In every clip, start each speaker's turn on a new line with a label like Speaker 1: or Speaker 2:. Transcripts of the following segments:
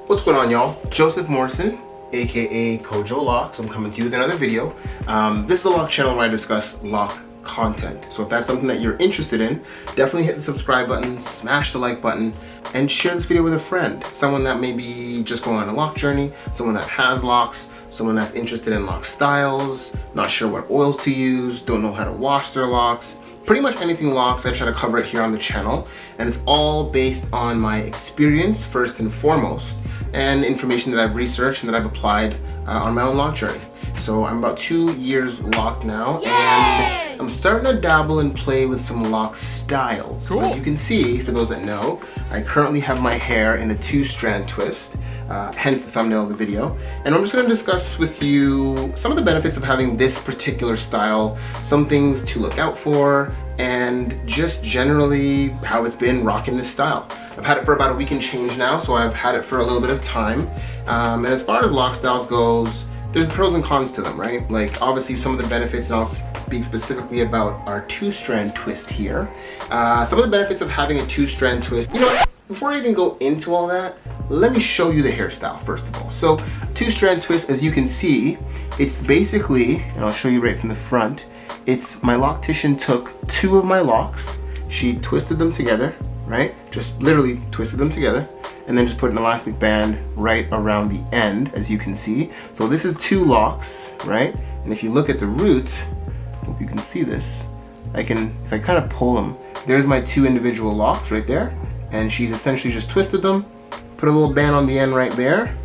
Speaker 1: What's going on, y'all? Joseph Morrison, aka Kojo Locs. I'm coming to you with another video. This is the Loc channel where I discuss Loc content. So if that's something that you're interested in, definitely hit the subscribe button, smash the like button, and share this video with a friend. Someone that may be just going on a Loc journey, someone that has Locs, someone that's interested in Loc styles, not sure what oils to use, don't know how to wash their Locs. Pretty much anything Locs, I try to cover it here on the channel, and it's all based on my experience first and foremost, and information that I've researched and that I've applied on my own Loc journey. So I'm about 2 years Loc now, and I'm starting to dabble and play with some Loc styles. Cool. So as you can see, for those that know, I currently have my hair in a 2-strand twist. Hence the thumbnail of the video. And I'm just going to discuss with you some of the benefits of having this particular style, some things to look out for, and just generally how it's been rocking this style. I've had it for about a week and change now, so I've had it for a little bit of time. And as far as Loc styles goes, there's pros and cons to them, right? Like obviously some of the benefits, and I'll speak specifically about our 2-strand twist here. Some of the benefits of having a 2-strand twist, you know what? Before I even go into all that, let me show you the hairstyle first of all. So 2-strand twist, as you can see, it's basically, and I'll show you right from the front, it's my loctician took 2 of my locks, she twisted them together, right? Just literally twisted them together, and then just put an elastic band right around the end, as you can see. So this is 2 locks, right? And if you look at the root, hope you can see this, if I kind of pull them, there's my 2 individual locks right there. And she's essentially just twisted them, put a little band on the end right there,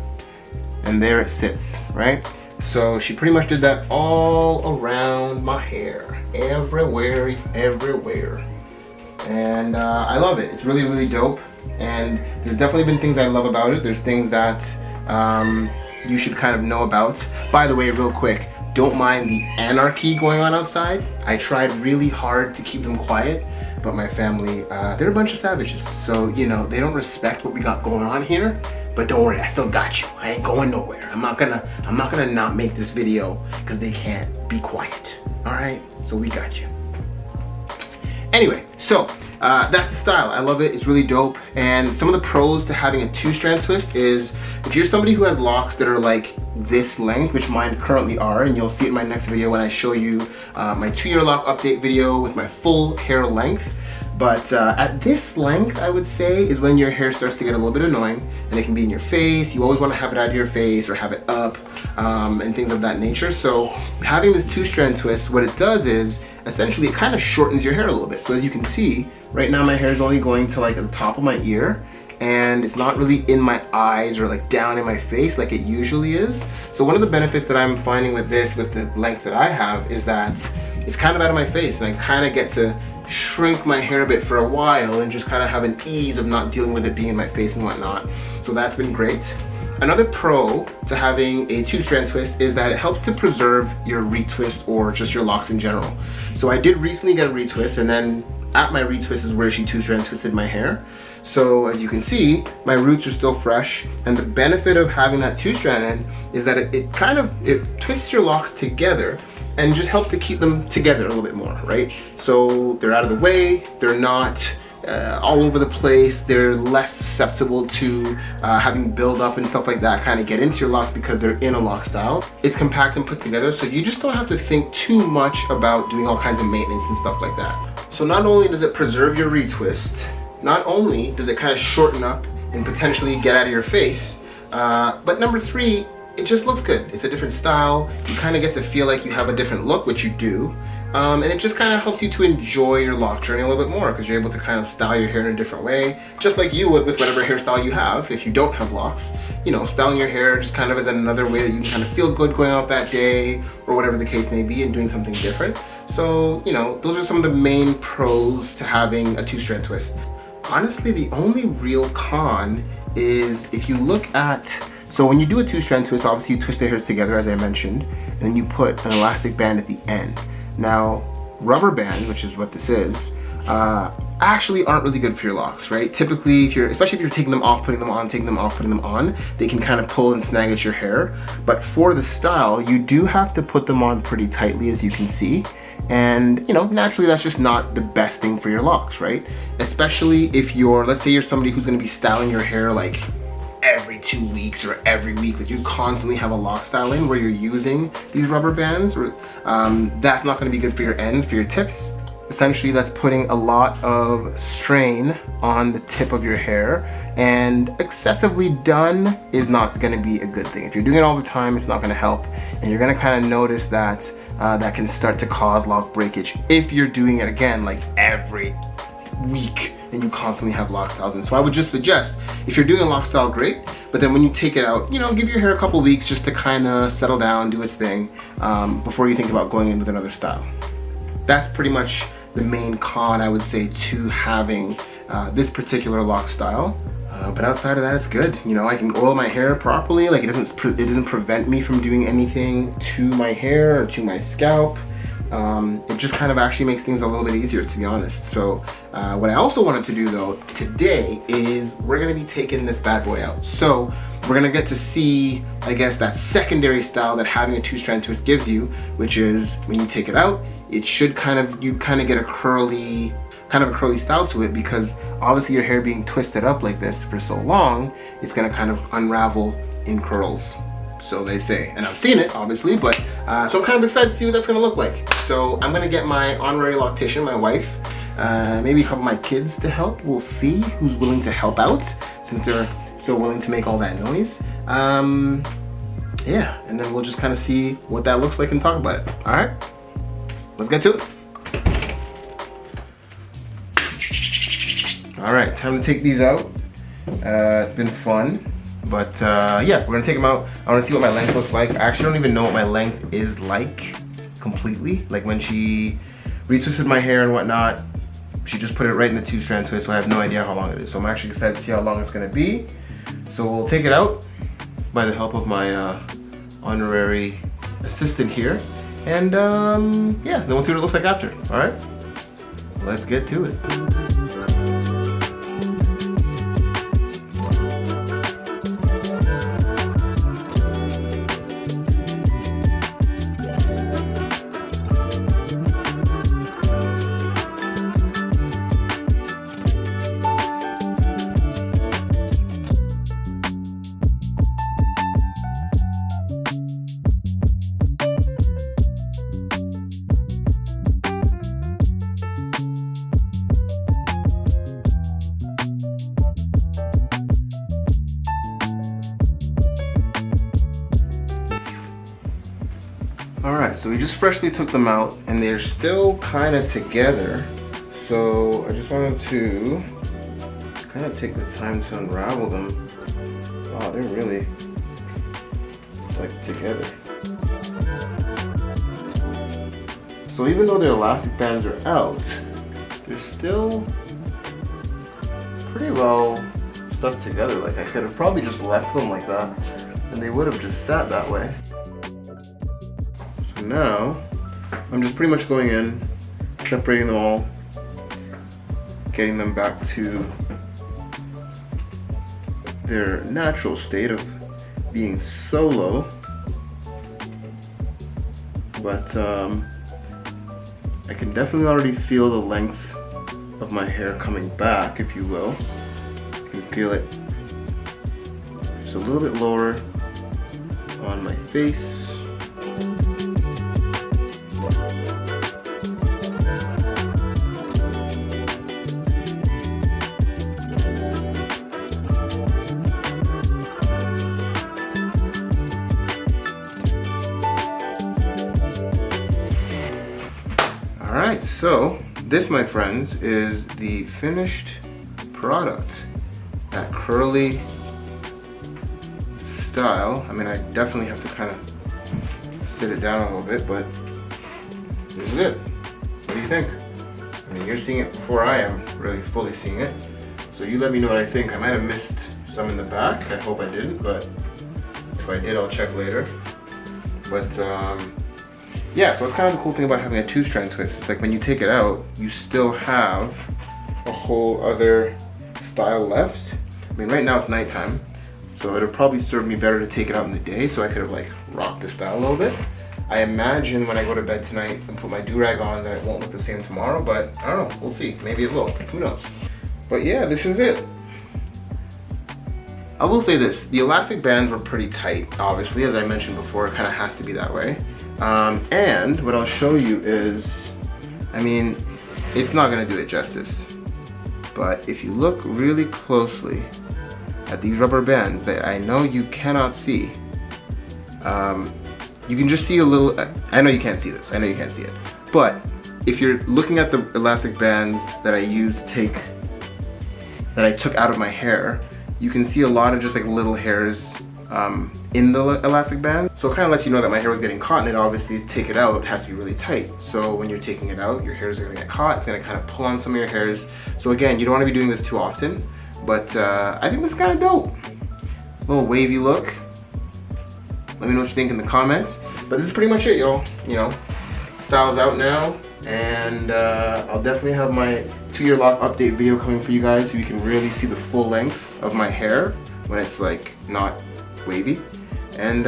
Speaker 1: and there it sits, right? So she pretty much did that all around my hair, everywhere. And I love it. It's really, really dope. And there's definitely been things I love about it. There's things that you should kind of know about. By the way, real quick, don't mind the anarchy going on outside. I tried really hard to keep them quiet, but my family, they're a bunch of savages. So, you know, they don't respect what we got going on here, but don't worry, I still got you. I ain't going nowhere. I'm not gonna not make this video because they can't be quiet. All right, so we got you. Anyway, so that's the style. I love it. It's really dope. And some of the pros to having a 2-strand twist is if you're somebody who has locks that are like this length, which mine currently are, and you'll see it in my next video when I show you my 2-year Loc update video with my full hair length. But at this length, I would say, is when your hair starts to get a little bit annoying, and it can be in your face. You always want to have it out of your face or have it up and things of that nature. So having this 2-strand twist, what it does is essentially it kind of shortens your hair a little bit. So as you can see, right now my hair is only going to like at the top of my ear, and it's not really in my eyes or like down in my face like it usually is. So one of the benefits that I'm finding with this, with the length that I have, is that it's kind of out of my face, and I kind of get to shrink my hair a bit for a while and just kind of have an ease of not dealing with it being in my face and whatnot. So that's been great. Another pro to having a 2-strand twist is that it helps to preserve your retwist or just your locks in general. So I did recently get a retwist, and then at my retwist is where she 2-strand twisted my hair. So as you can see, my roots are still fresh, and the benefit of having that 2-strand end is that it twists your locks together and just helps to keep them together a little bit more, right? So they're out of the way, they're not all over the place, they're less susceptible to having build up and stuff like that kind of get into your locks because they're in a Loc style. It's compact and put together, so you just don't have to think too much about doing all kinds of maintenance and stuff like that. So not only does it preserve your retwist, not only does it kind of shorten up and potentially get out of your face, but number 3, it just looks good. It's a different style. You kind of get to feel like you have a different look, which you do. And it just kind of helps you to enjoy your Loc journey a little bit more because you're able to kind of style your hair in a different way, just like you would with whatever hairstyle you have. If you don't have locks, you know, styling your hair just kind of is another way that you can kind of feel good going out that day or whatever the case may be and doing something different. So, you know, those are some of the main pros to having a 2-strand twist. Honestly, the only real con is if you look at, so when you do a 2-strand twist, obviously you twist the hairs together as I mentioned, and then you put an elastic band at the end. Now, rubber bands, which is what this is, actually aren't really good for your locks, right? Typically, especially if you're taking them off, putting them on, taking them off, putting them on, they can kind of pull and snag at your hair. But for the style, you do have to put them on pretty tightly, as you can see. And, you know, naturally that's just not the best thing for your locks, right? Especially if let's say you're somebody who's gonna be styling your hair like every 2 weeks or every week, like you constantly have a lock style in where you're using these rubber bands, or that's not going to be good for your ends, for your tips. Essentially, that's putting a lot of strain on the tip of your hair, and excessively done is not going to be a good thing. If you're doing it all the time, it's not going to help, and you're going to kind of notice that that can start to cause lock breakage if you're doing it again like every week and you constantly have lock styles in. So I would just suggest, if you're doing a lock style, great, but then when you take it out, you know, give your hair a couple weeks just to kind of settle down, do its thing, before you think about going in with another style. That's pretty much the main con, I would say, to having this particular lock style. But outside of that, it's good. You know, I can oil my hair properly. Like it doesn't prevent me from doing anything to my hair or to my scalp. It just kind of actually makes things a little bit easier, to be honest. So what I also wanted to do though today is we're gonna be taking this bad boy out. So we're gonna get to see, I guess, that secondary style that having a two-strand twist gives you, which is when you take it out, it should you kind of get a curly style to it, because obviously your hair being twisted up like this for so long, it's gonna kind of unravel in curls. So they say, and I've seen it obviously, but so I'm kind of excited to see what that's gonna look like. So I'm gonna get my honorary loctician, my wife, maybe a couple of my kids to help. We'll see who's willing to help out, since they're so willing to make all that noise. Yeah, and then we'll just kind of see what that looks like and talk about it. All right, let's get to it. All right, time to take these out. It's been fun, but yeah, we're gonna take them out. I wanna see what my length looks like. I actually don't even know what my length is like completely. Like when she retwisted my hair and whatnot, she just put it right in the two-strand twist, so I have no idea how long it is. So I'm actually excited to see how long it's gonna be. So we'll take it out by the help of my honorary assistant here. And yeah, then we'll see what it looks like after, all right? Let's get to it. Alright, so we just freshly took them out and they're still kind of together. So I just wanted to kind of take the time to unravel them. Wow, they're really like together. So even though the elastic bands are out, they're still pretty well stuck together. Like I could have probably just left them like that and they would have just sat that way. Now, I'm just pretty much going in, separating them all, getting them back to their natural state of being solo. But I can definitely already feel the length of my hair coming back, if you will. You can feel it just a little bit lower on my face. Alright, so this, my friends, is the finished product. That curly style. I mean, I definitely have to kind of sit it down a little bit, but this is it. What do you think? I mean, you're seeing it before I am really fully seeing it. So you let me know what I think. I might have missed some in the back. I hope I didn't, but if I did, I'll check later. But yeah, so it's kind of the cool thing about having a two-strand twist. It's like when you take it out, you still have a whole other style left. I mean, right now it's nighttime, so it would probably serve me better to take it out in the day so I could have like rocked the style a little bit. I imagine when I go to bed tonight and put my do-rag on that it won't look the same tomorrow, but I don't know, we'll see. Maybe it will, who knows. But yeah, this is it. I will say this, the elastic bands were pretty tight, obviously, as I mentioned before, it kind of has to be that way. And what I'll show you is, I mean, it's not gonna do it justice. But if you look really closely at these rubber bands that I know you cannot see, you can just see a little, I know you can't see this, I know you can't see it. But if you're looking at the elastic bands that I used to take, that I took out of my hair, you can see a lot of just like little hairs in the elastic band. So it kind of lets you know that my hair was getting caught, and it obviously, to take it out, has to be really tight. So when you're taking it out, your hairs are gonna get caught, it's gonna kind of pull on some of your hairs. So again, you don't wanna be doing this too often, but I think this is kind of dope. A little wavy look. Let me know what you think in the comments. But this is pretty much it, y'all. You know, style's out now, and I'll definitely have my 2-year lock update video coming for you guys so you can really see the full length of my hair when it's like not wavy. And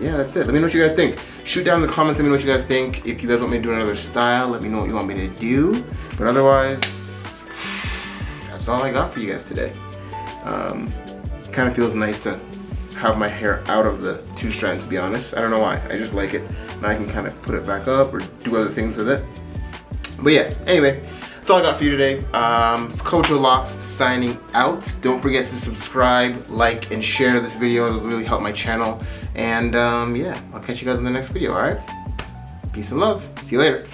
Speaker 1: yeah, that's it. Let me know what you guys think. Shoot down in the comments, let me know what you guys think. If you guys want me to do another style, let me know what you want me to do. But otherwise, that's all I got for you guys today. Kind of feels nice to have my hair out of the 2 strands, to be honest. I don't know why, I just like it. Now I can kind of put it back up or do other things with it. But yeah, anyway, that's all I got for you today. It's Coach Locs signing out. Don't forget to subscribe, like, and share this video. It'll really help my channel. And yeah, I'll catch you guys in the next video, alright? Peace and love. See you later.